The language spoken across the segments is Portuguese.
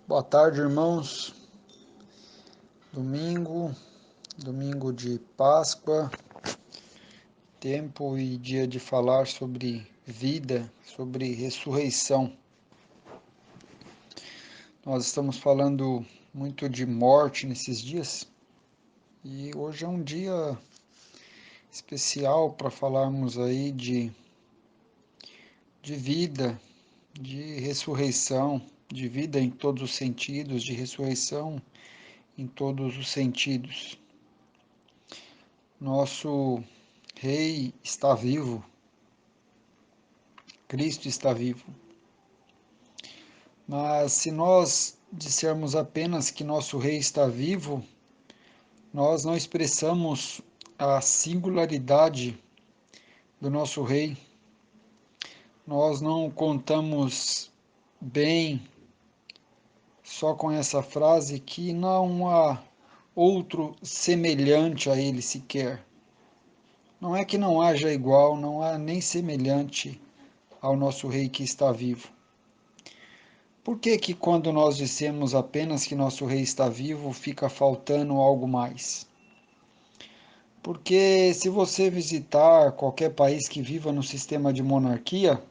Boa tarde, irmãos. Domingo de Páscoa, tempo e dia de falar sobre vida, sobre ressurreição. Nós estamos falando muito de morte nesses dias e hoje é um dia especial para falarmos aí de vida, de ressurreição, de vida em todos os sentidos, de ressurreição em todos os sentidos. Nosso Rei está vivo, Cristo está vivo. Mas se nós dissermos apenas que nosso Rei está vivo, nós não expressamos a singularidade do nosso Rei. Nós não contamos bem só com essa frase que não há outro semelhante a ele sequer. Não é que não haja igual, não há nem semelhante ao nosso Rei que está vivo. Por que que quando nós dissemos apenas que nosso Rei está vivo, fica faltando algo mais? Porque se você visitar qualquer país que viva no sistema de monarquia,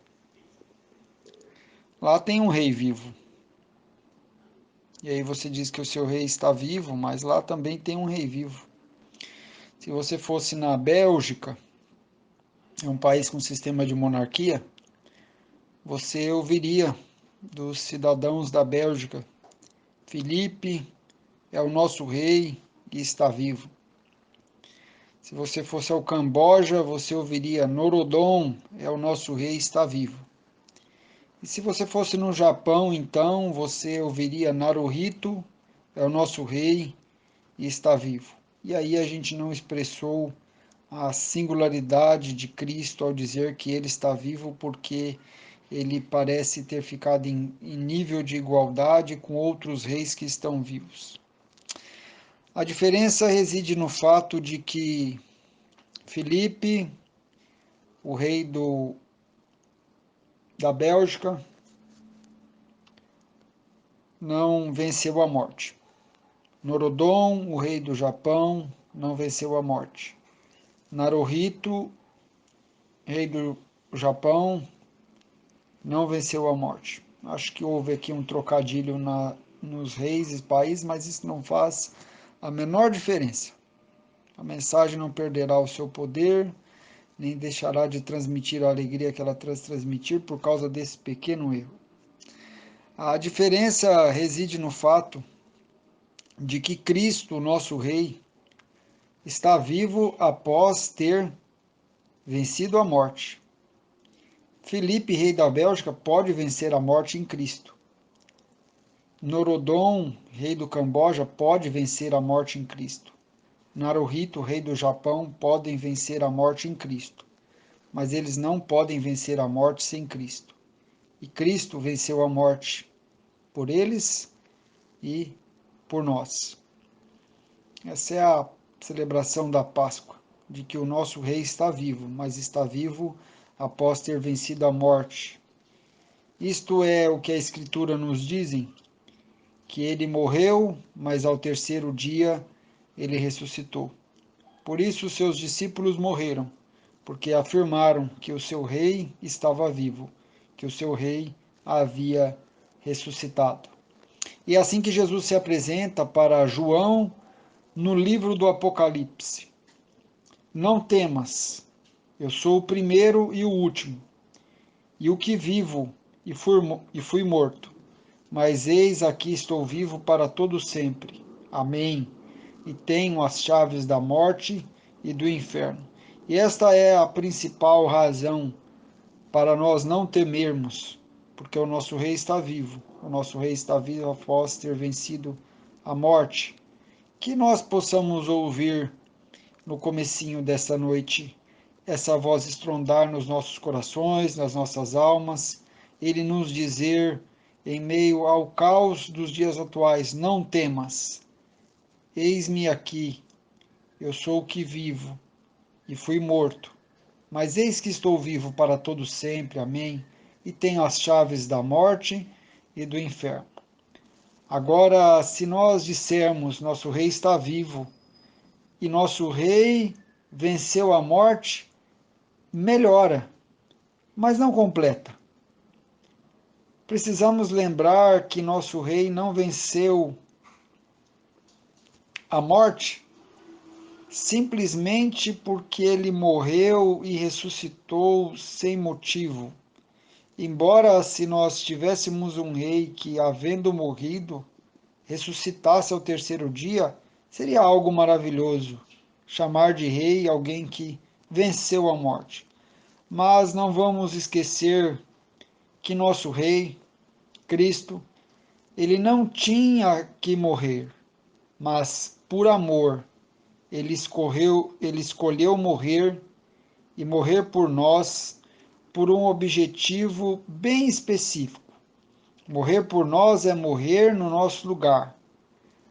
lá tem um rei vivo. E aí você diz que o seu rei está vivo, mas lá também tem um rei vivo. Se você fosse na Bélgica, é um país com sistema de monarquia, você ouviria dos cidadãos da Bélgica: Filipe é o nosso rei e está vivo. Se você fosse ao Camboja, você ouviria: Norodom é o nosso rei e está vivo. E se você fosse no Japão, então, você ouviria: Naruhito é o nosso rei e está vivo. E aí a gente não expressou a singularidade de Cristo ao dizer que ele está vivo, porque ele parece ter ficado em nível de igualdade com outros reis que estão vivos. A diferença reside no fato de que Filipe, o rei da Bélgica, não venceu a morte. Norodom, o rei do Japão, não venceu a morte. Naruhito, rei do Japão, não venceu a morte. Acho que houve aqui um trocadilho nos reis e países, mas isso não faz a menor diferença. A mensagem não perderá o seu poder, nem deixará de transmitir a alegria que ela transmitir por causa desse pequeno erro. A diferença reside no fato de que Cristo, nosso Rei, está vivo após ter vencido a morte. Filipe, rei da Bélgica, pode vencer a morte em Cristo. Norodom, rei do Camboja, pode vencer a morte em Cristo. Naruhito, rei do Japão, podem vencer a morte em Cristo. Mas eles não podem vencer a morte sem Cristo. E Cristo venceu a morte por eles e por nós. Essa é a celebração da Páscoa, de que o nosso Rei está vivo, mas está vivo após ter vencido a morte. Isto é o que a Escritura nos diz, que ele morreu, mas ao terceiro dia ele ressuscitou. Por isso seus discípulos morreram, porque afirmaram que o seu rei estava vivo, que o seu rei havia ressuscitado. E é assim que Jesus se apresenta para João no livro do Apocalipse. Não temas, eu sou o primeiro e o último, e o que vivo e fui morto. Mas eis aqui estou vivo para todo sempre. Amém. E tenho as chaves da morte e do inferno. E esta é a principal razão para nós não temermos, porque o nosso rei está vivo. O nosso rei está vivo após ter vencido a morte. Que nós possamos ouvir no comecinho desta noite essa voz estrondar nos nossos corações, nas nossas almas, ele nos dizer em meio ao caos dos dias atuais: não temas, eis-me aqui, eu sou o que vivo e fui morto, mas eis que estou vivo para todo sempre, amém, e tenho as chaves da morte e do inferno. Agora, se nós dissermos nosso rei está vivo e nosso rei venceu a morte, melhora, mas não completa. Precisamos lembrar que nosso rei não venceu a morte simplesmente porque ele morreu e ressuscitou sem motivo. Embora, se nós tivéssemos um rei que, havendo morrido, ressuscitasse ao terceiro dia, seria algo maravilhoso chamar de rei alguém que venceu a morte. Mas não vamos esquecer que nosso rei, Cristo, ele não tinha que morrer, mas por amor ele escolheu morrer e morrer por nós por um objetivo bem específico. Morrer por nós é morrer no nosso lugar.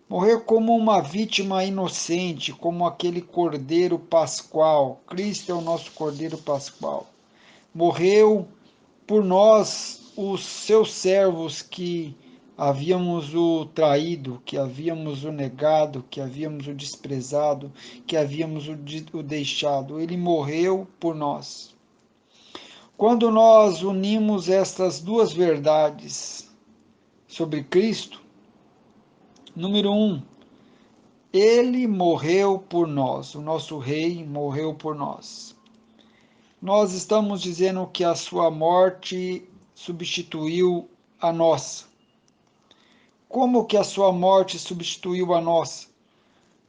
Morrer como uma vítima inocente, como aquele cordeiro pascual. Cristo é o nosso cordeiro pascual. Morreu por nós, os seus servos que havíamos o traído, que havíamos o negado, que havíamos o desprezado, que havíamos o deixado. Ele morreu por nós. Quando nós unimos estas duas verdades sobre Cristo, número um, ele morreu por nós, o nosso rei morreu por nós. Nós estamos dizendo que a sua morte substituiu a nossa. Como que a sua morte substituiu a nossa?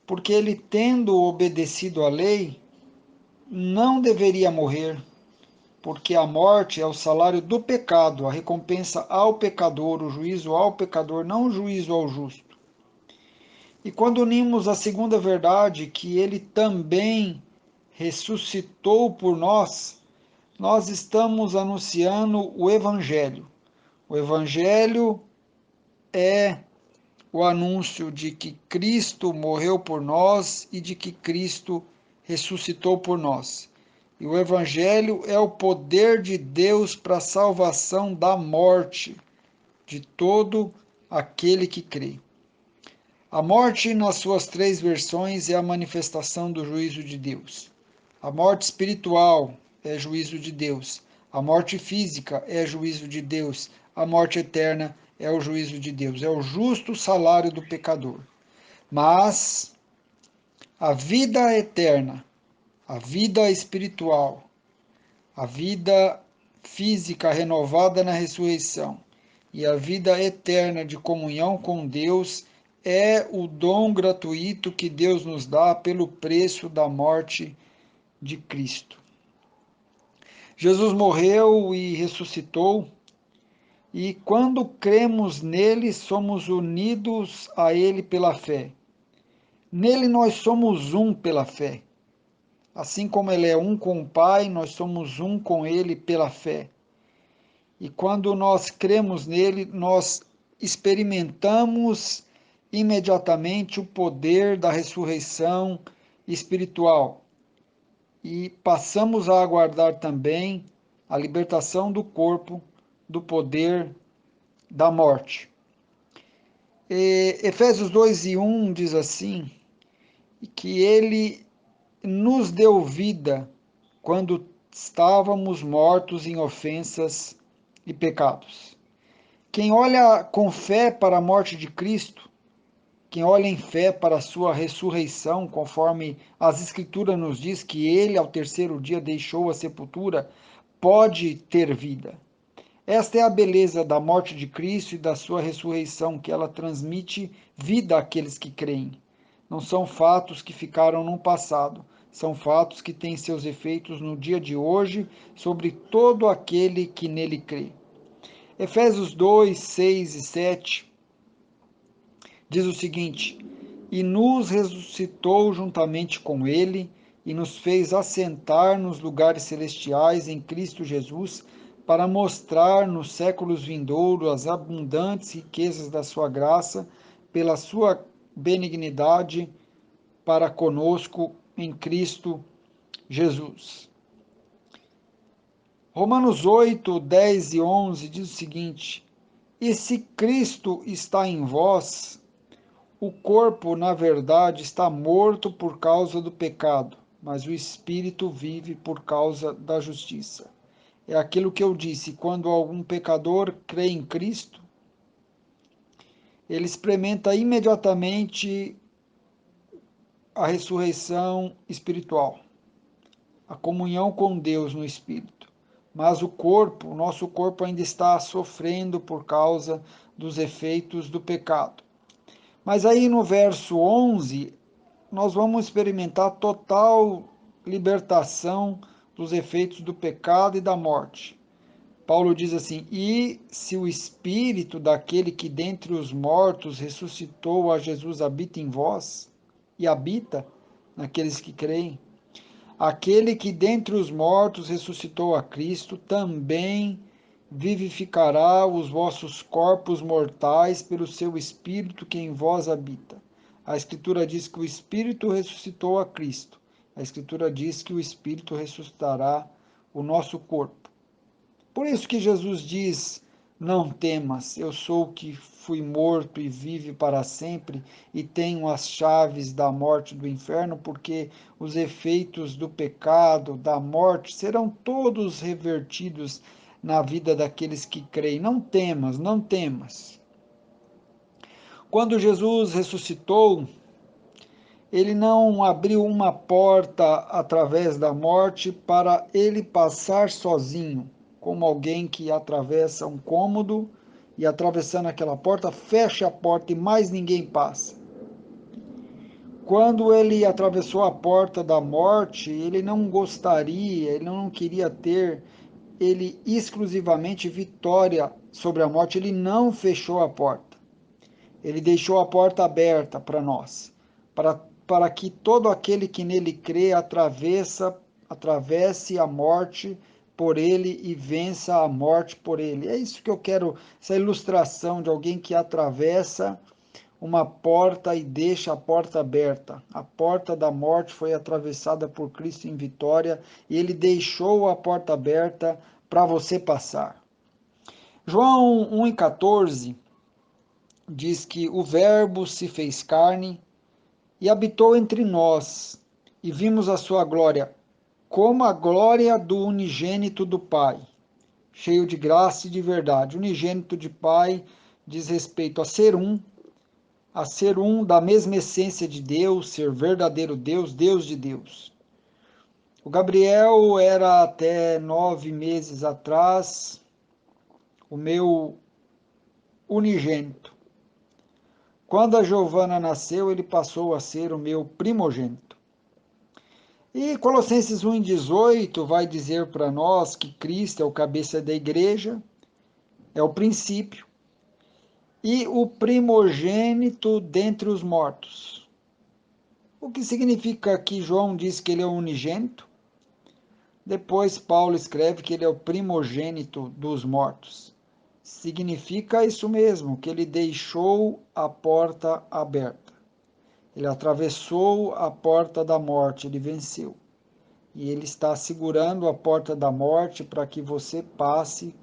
Porque ele, tendo obedecido à lei, não deveria morrer, porque a morte é o salário do pecado, a recompensa ao pecador, o juízo ao pecador, não o juízo ao justo. E quando unimos a segunda verdade, que ele também ressuscitou por nós, nós estamos anunciando o Evangelho. O Evangelho é o anúncio de que Cristo morreu por nós e de que Cristo ressuscitou por nós. E o Evangelho é o poder de Deus para a salvação da morte de todo aquele que crê. A morte, nas suas três versões, é a manifestação do juízo de Deus. A morte espiritual é juízo de Deus. A morte física é juízo de Deus. A morte eterna é o juízo de Deus. É o justo salário do pecador. Mas a vida eterna, a vida espiritual, a vida física renovada na ressurreição e a vida eterna de comunhão com Deus é o dom gratuito que Deus nos dá pelo preço da morte de Cristo. Jesus morreu e ressuscitou, e quando cremos nele, somos unidos a ele pela fé. Nele nós somos um pela fé. Assim como ele é um com o Pai, nós somos um com ele pela fé. E quando nós cremos nele, nós experimentamos imediatamente o poder da ressurreição espiritual e passamos a aguardar também a libertação do corpo do poder da morte. Efésios 2:1 diz assim, que ele nos deu vida quando estávamos mortos em ofensas e pecados. Quem olha com fé para a morte de Cristo, quem olha em fé para a sua ressurreição, conforme as Escrituras nos diz que ele ao terceiro dia deixou a sepultura, pode ter vida. Esta é a beleza da morte de Cristo e da sua ressurreição, que ela transmite vida àqueles que creem. Não são fatos que ficaram no passado, são fatos que têm seus efeitos no dia de hoje sobre todo aquele que nele crê. Efésios 2, 6 e 7 diz o seguinte: E nos ressuscitou juntamente com ele e nos fez assentar nos lugares celestiais em Cristo Jesus, para mostrar nos séculos vindouros as abundantes riquezas da sua graça, pela sua benignidade para conosco em Cristo Jesus. Romanos 8, 10 e 11 diz o seguinte: E se Cristo está em vós, o corpo, na verdade, está morto por causa do pecado, mas o espírito vive por causa da justiça. É aquilo que eu disse: quando algum pecador crê em Cristo, ele experimenta imediatamente a ressurreição espiritual, a comunhão com Deus no espírito. Mas o nosso corpo ainda está sofrendo por causa dos efeitos do pecado. Mas aí no verso 11, nós vamos experimentar total libertação dos efeitos do pecado e da morte. Paulo diz assim: e se o espírito daquele que dentre os mortos ressuscitou a Jesus habita em vós, e habita naqueles que creem, aquele que dentre os mortos ressuscitou a Cristo, também vivificará os vossos corpos mortais pelo seu espírito que em vós habita. A Escritura diz que o Espírito ressuscitou a Cristo. A Escritura diz que o Espírito ressuscitará o nosso corpo. Por isso que Jesus diz: não temas, eu sou o que fui morto e vive para sempre, e tenho as chaves da morte e do inferno, porque os efeitos do pecado, da morte, serão todos revertidos na vida daqueles que creem. Não temas, não temas. Quando Jesus ressuscitou, ele não abriu uma porta através da morte para ele passar sozinho, como alguém que atravessa um cômodo e atravessando aquela porta, fecha a porta e mais ninguém passa. Quando ele atravessou a porta da morte, ele não gostaria, ele não queria ter ele exclusivamente vitória sobre a morte, ele não fechou a porta. Ele deixou a porta aberta para nós, para que todo aquele que nele crê atravesse a morte por ele e vença a morte por ele. É isso que eu quero, essa ilustração de alguém que atravessa uma porta e deixa a porta aberta. A porta da morte foi atravessada por Cristo em vitória e ele deixou a porta aberta para você passar. João 1,14 diz que o Verbo se fez carne e habitou entre nós, e vimos a sua glória, como a glória do unigênito do Pai, cheio de graça e de verdade. Unigênito de Pai diz respeito a ser um da mesma essência de Deus, ser verdadeiro Deus, Deus de Deus. O Gabriel era até 9 meses atrás o meu unigênito. Quando a Giovana nasceu, ele passou a ser o meu primogênito. E Colossenses 1,18 vai dizer para nós que Cristo é o cabeça da igreja, é o princípio, e o primogênito dentre os mortos. O que significa que João diz que ele é o unigênito? Depois Paulo escreve que ele é o primogênito dos mortos. Significa isso mesmo, que ele deixou a porta aberta. Ele atravessou a porta da morte, ele venceu. E ele está segurando a porta da morte para que você passe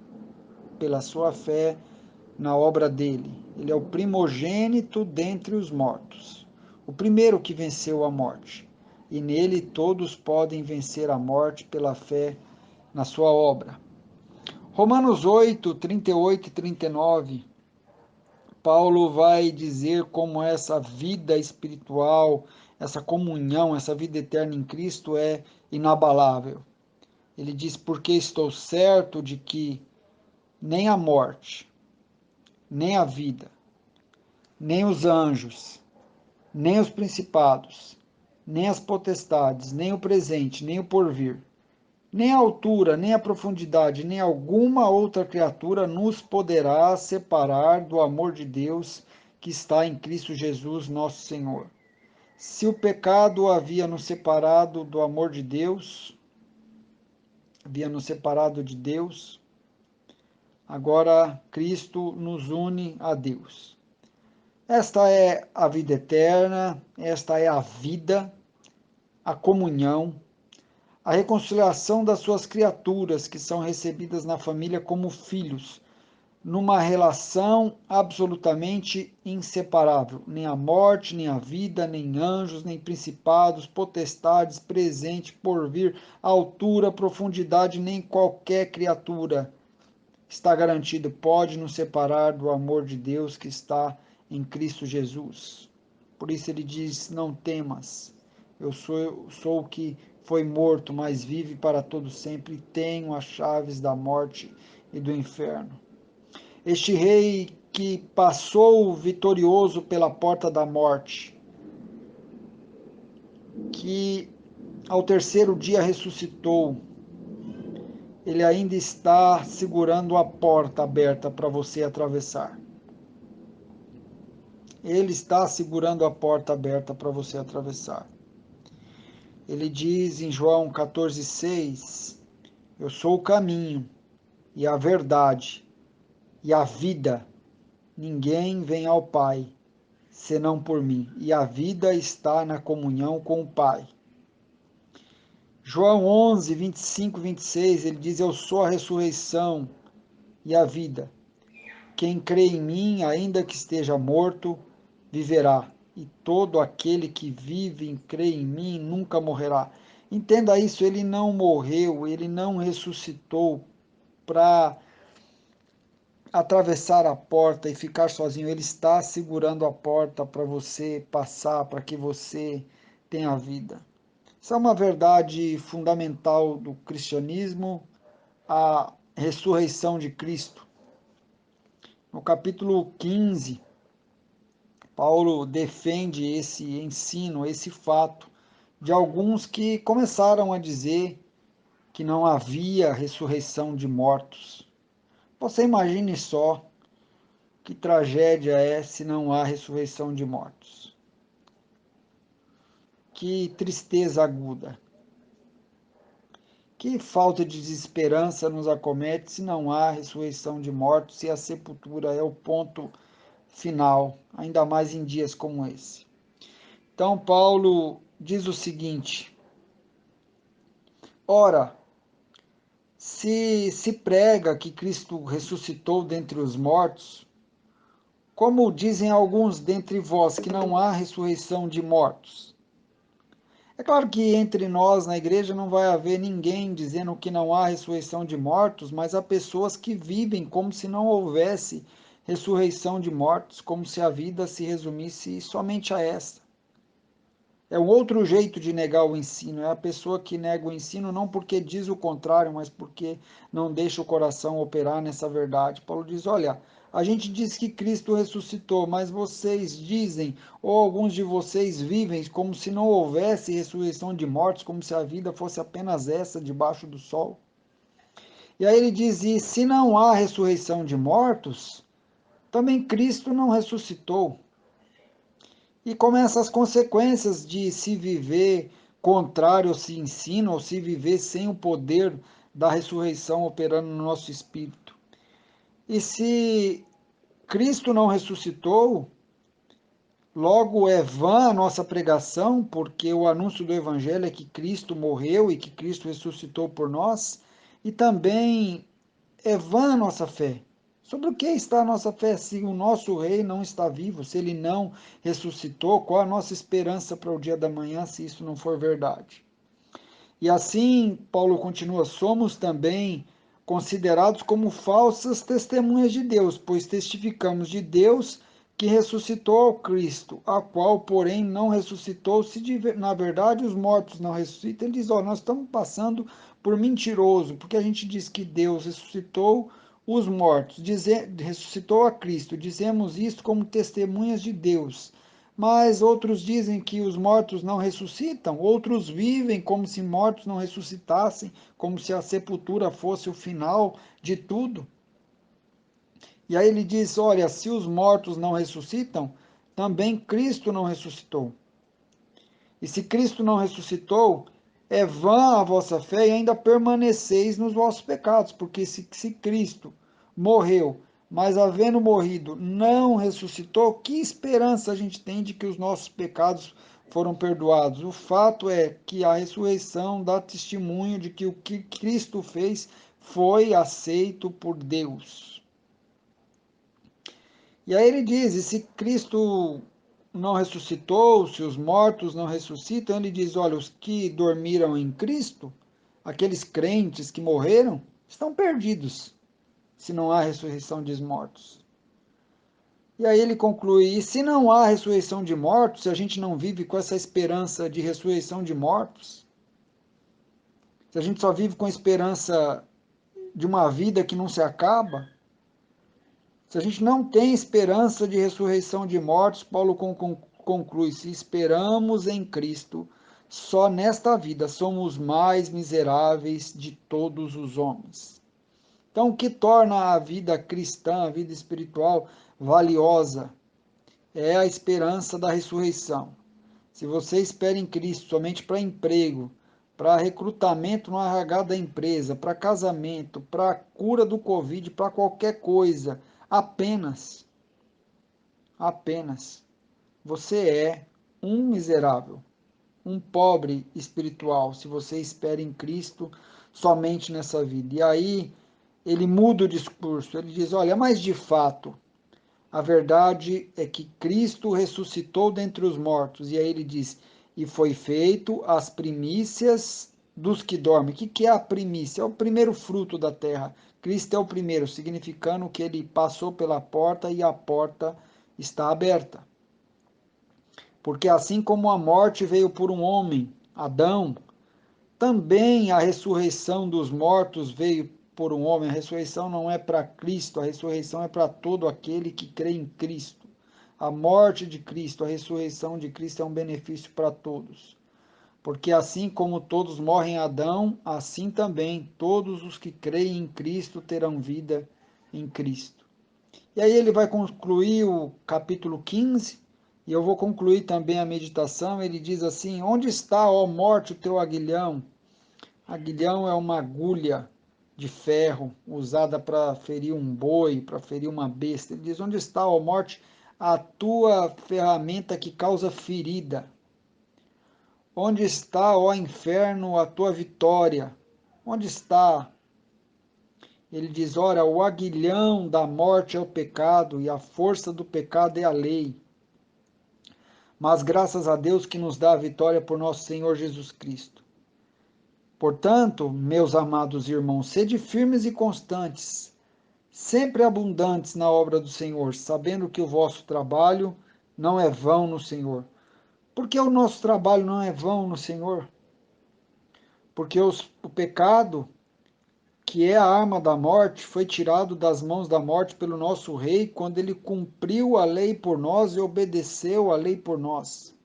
pela sua fé na obra dele. Ele é o primogênito dentre os mortos, o primeiro que venceu a morte. E nele todos podem vencer a morte pela fé na sua obra. Romanos 8, 38 e 39, Paulo vai dizer como essa vida espiritual, essa comunhão, essa vida eterna em Cristo é inabalável. Ele diz: porque estou certo de que nem a morte, nem a vida, nem os anjos, nem os principados, nem as potestades, nem o presente, nem o porvir, nem a altura, nem a profundidade, nem alguma outra criatura nos poderá separar do amor de Deus que está em Cristo Jesus, nosso Senhor. Se o pecado havia nos separado do amor de Deus, havia nos separado de Deus, agora Cristo nos une a Deus. Esta é a vida eterna, esta é a vida, a comunhão, a reconciliação das suas criaturas que são recebidas na família como filhos. numa relação absolutamente inseparável. Nem a morte, nem a vida, nem anjos, nem principados, potestades, presente, porvir, altura, profundidade, nem qualquer criatura está garantido, pode nos separar do amor de Deus que está em Cristo Jesus. Por isso ele diz: não temas, eu sou o que foi morto, mas vive para todo sempre, e tenho as chaves da morte e do inferno. Este rei que passou vitorioso pela porta da morte, que ao terceiro dia ressuscitou, ele ainda está segurando a porta aberta para você atravessar. Ele está segurando a porta aberta para você atravessar. Ele diz em João 14,6: eu sou o caminho e a verdade e a vida. Ninguém vem ao Pai senão por mim. E a vida está na comunhão com o Pai. João 11, 25, 26, ele diz: eu sou a ressurreição e a vida. Quem crê em mim, ainda que esteja morto, viverá. E todo aquele que vive e crê em mim nunca morrerá. Entenda isso, ele não morreu, ele não ressuscitou para atravessar a porta e ficar sozinho. Ele está segurando a porta para você passar, para que você tenha vida. Isso é uma verdade fundamental do cristianismo, a ressurreição de Cristo. No capítulo 15, Paulo defende esse ensino, esse fato, de alguns que começaram a dizer que não havia ressurreição de mortos. Você imagine só que tragédia é se não há ressurreição de mortos. Que tristeza aguda. Que falta de esperança nos acomete se não há ressurreição de mortos, se a sepultura é o ponto final, ainda mais em dias como esse. Então, Paulo diz o seguinte: ora, se prega que Cristo ressuscitou dentre os mortos, como dizem alguns dentre vós que não há ressurreição de mortos? É claro que entre nós na igreja não vai haver ninguém dizendo que não há ressurreição de mortos, mas há pessoas que vivem como se não houvesse ressurreição de mortos, como se a vida se resumisse somente a essa. É um outro jeito de negar o ensino, é a pessoa que nega o ensino não porque diz o contrário, mas porque não deixa o coração operar nessa verdade. Paulo diz: olha, a gente diz que Cristo ressuscitou, mas vocês dizem, ou alguns de vocês vivem como se não houvesse ressurreição de mortos, como se a vida fosse apenas essa debaixo do sol. E aí ele diz: e se não há ressurreição de mortos, também Cristo não ressuscitou. E começa as consequências de se viver contrário ao se ensina, ou se viver sem o poder da ressurreição operando no nosso espírito. E se Cristo não ressuscitou, logo é vã a nossa pregação, porque o anúncio do Evangelho é que Cristo morreu e que Cristo ressuscitou por nós, e também é vã a nossa fé. Sobre o que está a nossa fé se o nosso rei não está vivo, se ele não ressuscitou? Qual a nossa esperança para o dia da manhã se isso não for verdade? E assim, Paulo continua: somos também considerados como falsas testemunhas de Deus, pois testificamos de Deus que ressuscitou ao Cristo, a qual, porém, não ressuscitou. Se na verdade os mortos não ressuscitam, ele diz: ó, nós estamos passando por mentiroso, porque a gente diz que Deus ressuscitou os mortos, ressuscitou a Cristo, dizemos isso como testemunhas de Deus. Mas outros dizem que os mortos não ressuscitam, outros vivem como se mortos não ressuscitassem, como se a sepultura fosse o final de tudo. E aí ele diz: olha, se os mortos não ressuscitam, também Cristo não ressuscitou. E se Cristo não ressuscitou, é vã a vossa fé e ainda permaneceis nos vossos pecados, porque se Cristo morreu, mas havendo morrido não ressuscitou, que esperança a gente tem de que os nossos pecados foram perdoados? O fato é que a ressurreição dá testemunho de que o que Cristo fez foi aceito por Deus. E aí ele diz, e se Cristo não ressuscitou, se os mortos não ressuscitam, ele diz, olha, os que dormiram em Cristo, aqueles crentes que morreram, estão perdidos, se não há ressurreição dos mortos. E aí ele conclui, e se não há ressurreição de mortos, se a gente não vive com essa esperança de ressurreição de mortos, se a gente só vive com a esperança de uma vida que não se acaba, se a gente não tem esperança de ressurreição de mortos, Paulo conclui, se esperamos em Cristo, só nesta vida somos mais miseráveis de todos os homens. Então, o que torna a vida cristã, a vida espiritual, valiosa é a esperança da ressurreição. Se você espera em Cristo somente para emprego, para recrutamento no RH da empresa, para casamento, para cura do Covid, para qualquer coisa, apenas, você é um miserável, um pobre espiritual, se você espera em Cristo somente nessa vida. E aí ele muda o discurso, ele diz: olha, mas de fato, a verdade é que Cristo ressuscitou dentre os mortos. E aí ele diz: e foi feito as primícias dos que dormem. O que é a primícia? É o primeiro fruto da terra. Cristo é o primeiro, significando que ele passou pela porta e a porta está aberta. Porque assim como a morte veio por um homem, Adão, também a ressurreição dos mortos veio por um homem. A ressurreição não é para Cristo, a ressurreição é para todo aquele que crê em Cristo. A morte de Cristo, a ressurreição de Cristo é um benefício para todos. Porque assim como todos morrem em Adão, assim também todos os que creem em Cristo terão vida em Cristo. E aí ele vai concluir o capítulo 15, e eu vou concluir também a meditação. Ele diz assim: onde está, ó morte, o teu aguilhão? Aguilhão é uma agulha de ferro usada para ferir um boi, para ferir uma besta. Ele diz: onde está, ó morte, a tua ferramenta que causa ferida? Onde está, ó inferno, a tua vitória? Onde está? Ele diz: ora, o aguilhão da morte é o pecado, e a força do pecado é a lei. Mas graças a Deus que nos dá a vitória por nosso Senhor Jesus Cristo. Portanto, meus amados irmãos, sede firmes e constantes, sempre abundantes na obra do Senhor, sabendo que o vosso trabalho não é vão no Senhor. Por que o nosso trabalho não é vão no Senhor? Porque o pecado, que é a arma da morte, foi tirado das mãos da morte pelo nosso Rei, quando ele cumpriu a lei por nós e obedeceu a lei por nós.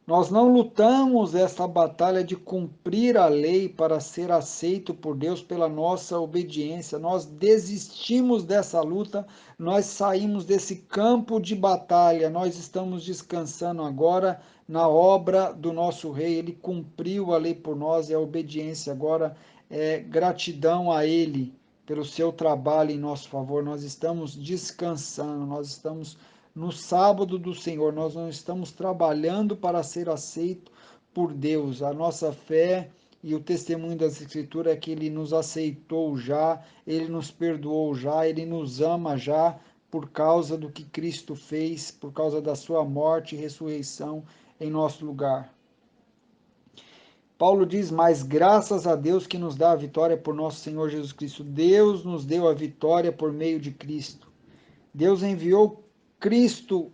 Nós não lutamos essa batalha de cumprir a lei para ser aceito por Deus pela nossa obediência. Nós desistimos dessa luta, nós saímos desse campo de batalha, nós estamos descansando agora na obra do nosso Rei. Ele cumpriu a lei por nós e a obediência agora é gratidão a Ele pelo seu trabalho em nosso favor. Nós estamos descansando, nós estamos no sábado do Senhor, nós não estamos trabalhando para ser aceito por Deus. A nossa fé e o testemunho das Escrituras é que Ele nos aceitou já, Ele nos perdoou já, Ele nos ama já, por causa do que Cristo fez, por causa da sua morte e ressurreição em nosso lugar. Paulo diz: mas graças a Deus que nos dá a vitória por nosso Senhor Jesus Cristo. Deus nos deu a vitória por meio de Cristo. Deus enviou Cristo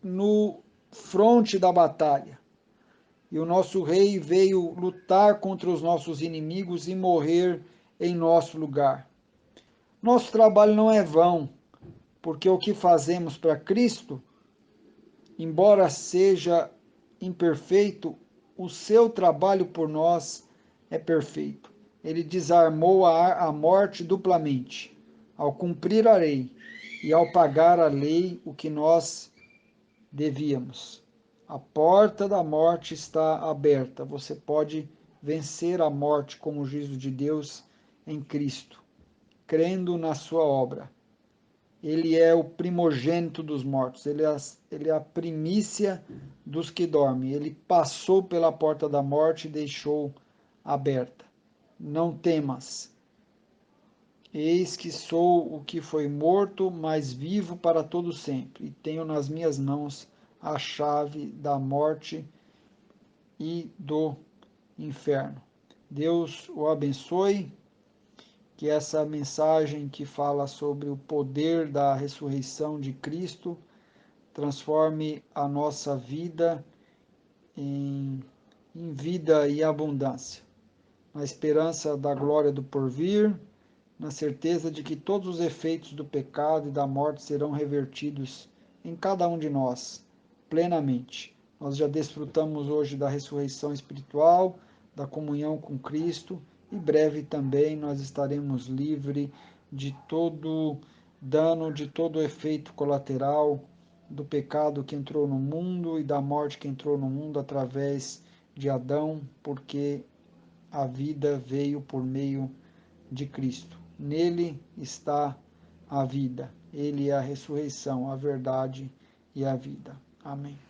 no fronte da batalha. E o nosso rei veio lutar contra os nossos inimigos e morrer em nosso lugar. Nosso trabalho não é vão, porque o que fazemos para Cristo, embora seja imperfeito, o seu trabalho por nós é perfeito. Ele desarmou a morte duplamente, ao cumprir a lei e ao pagar a lei o que nós devíamos. A porta da morte está aberta. Você pode vencer a morte como juízo de Deus em Cristo, crendo na sua obra. Ele é o primogênito dos mortos, ele é a primícia dos que dormem. Ele passou pela porta da morte e deixou aberta. Não temas. Eis que sou o que foi morto, mas vivo para todo sempre, e tenho nas minhas mãos a chave da morte e do inferno. Deus o abençoe, que essa mensagem que fala sobre o poder da ressurreição de Cristo transforme a nossa vida em, em vida e abundância, na esperança da glória do porvir, na certeza de que todos os efeitos do pecado e da morte serão revertidos em cada um de nós, plenamente. Nós já desfrutamos hoje da ressurreição espiritual, da comunhão com Cristo, e breve também nós estaremos livres de todo dano, de todo efeito colateral do pecado que entrou no mundo e da morte que entrou no mundo através de Adão, porque a vida veio por meio de Cristo. Nele está a vida. Ele é a ressurreição, a verdade e a vida. Amém.